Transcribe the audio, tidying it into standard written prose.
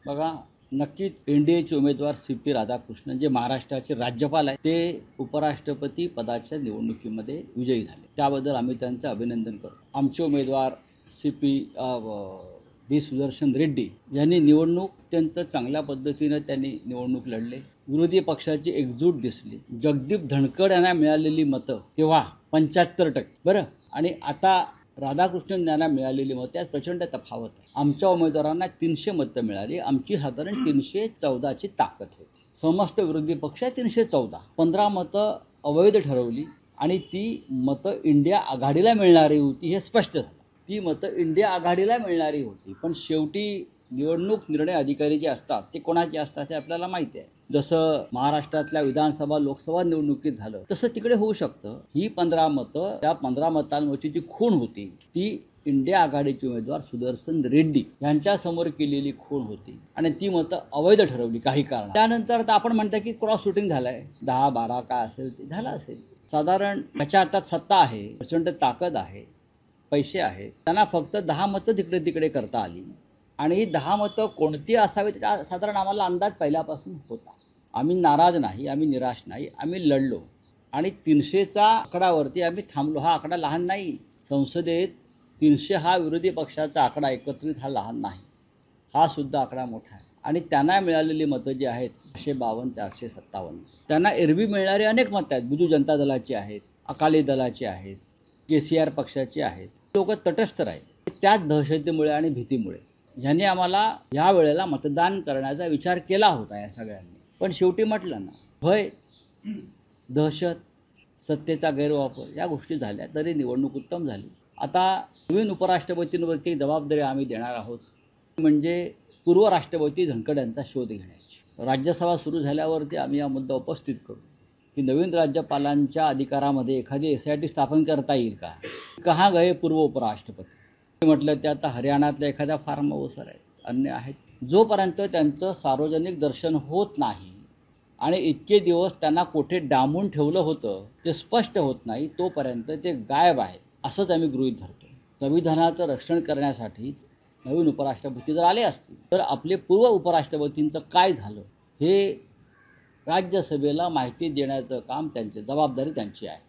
बघा, नक्कीच एनडीएचे उमेदवार सी.पी. राधाकृष्णन जे महाराष्ट्राचे राज्यपाल आहेत ते उपराष्ट्रपती पदाच्या निवडणुकीमध्ये विजयी झाले. त्याबद्दल आम्ही त्यांचं अभिनंदन करतो. आमचे उमेदवार बी सुदर्शन रेड्डी यांनी निवडणूक अत्यंत चांगल्या पद्धतीने त्यांनी निवडणूक लढले. विरोधी पक्षाची एकजूट दिसली. जगदीप धनखड यांना मिळालेली मतं तेव्हा 75%, बरं, आणि आता राधाकृष्णन यांना मिळालेली मतं यात प्रचंड तफावत आहे. आमच्या उमेदवारांना 300 मतं मिळाली. आमची साधारण 314ची ताकद होती. समस्त विरोधी पक्ष 314, 15 मतं अवैध ठरवली आणि ती मतं इंडिया आघाडीला मिळणारी होती हे स्पष्ट झालं. ती मतं इंडिया आघाडीला मिळणारी होती, पण शेवटी निवडणूक निर्णय अधिकारी जे असतात ते कोणाचे असतात हे आपल्याला माहिती आहे. जसं महाराष्ट्रातल्या विधानसभा लोकसभा निवडणुकीत झालं तसं तिकडे होऊ शकतं. ही 15 मतं, त्या 15 मतांवरची जी खूण होती ती इंडिया आघाडीचे उमेदवार सुदर्शन रेड्डी यांच्यासमोर केलेली खूण होती आणि ती मतं अवैध ठरवली काही कारण. त्यानंतर आता आपण म्हणता की क्रॉस शूटिंग झालंय, 10-12 काय असेल ते झालं असेल. साधारण त्याच्या हातात सत्ता आहे, प्रचंड ताकद आहे, पैसे आहेत. त्यांना फक्त 10 मतं तिकडे तिकडे करता आली आणि ही 10 मतं कोणती असावीत त्याचा साधारण आम्हाला अंदाज पहिल्यापासून होता. आम्ही नाराज नाही, आम्ही निराश नाही, आम्ही लढलो आणि 300च्या आकडावरती आम्ही थांबलो. हा आकडा लहान नाही. संसदेत 300 हा विरोधी पक्षाचा आकडा एकत्रित हा लहान नाही, हा सुद्धा आकडा मोठा आहे. आणि त्यांना मिळालेली मतं जी आहेत 452-457, त्यांना एरवी मिळणारी अनेक मतं आहेत. बिजू जनता दलाची आहेत, अकाली दलाची आहेत, KCR पक्षाची आहेत. लोक तटस्थ राहिले. त्याच दहशतीमुळे आणि भीतीमुळे ज्यांनी आम्हाला या वेळेला मतदान करण्याचा विचार केला होता या सगळ्यांनी. पण शेवटी म्हटलं ना, भय, दहशत, सत्तेचा गैरवापर या गोष्टी झाल्या तरी निवडणूक उत्तम झाली. आता नवीन उपराष्ट्रपतींवरती जबाबदारी आम्ही देणार आहोत, म्हणजे पूर्व राष्ट्रपती धनखड यांचा शोध घेण्याची. राज्यसभा सुरू झाल्यावरती आम्ही हा मुद्दा उपस्थित करू की नवीन राज्यपालांच्या अधिकारामध्ये एखादी SIT स्थापन करता येईल का. कहाँ गए पूर्व उपराष्ट्रपती म्हटलं ते आता हरियाणातल्या एखाद्या फार्म हाऊसवर आहेत, अन्य आहेत. जोपर्यंत त्यांचं सार्वजनिक दर्शन होत नाही आणि इतके दिवस त्यांना कुठे डांबून ठेवलं होतं ते स्पष्ट होत नाही तोपर्यंत ते गायब आहेत असंच आम्ही गृहीत धरतो. संविधानाचं रक्षण करण्यासाठीच नवीन उपराष्ट्रपती जर आले असतील तर आपले पूर्व उपराष्ट्रपतींचं काय झालं हे राज्यसभेला माहिती देण्याचं काम, त्यांची जबाबदारी त्यांची आहे.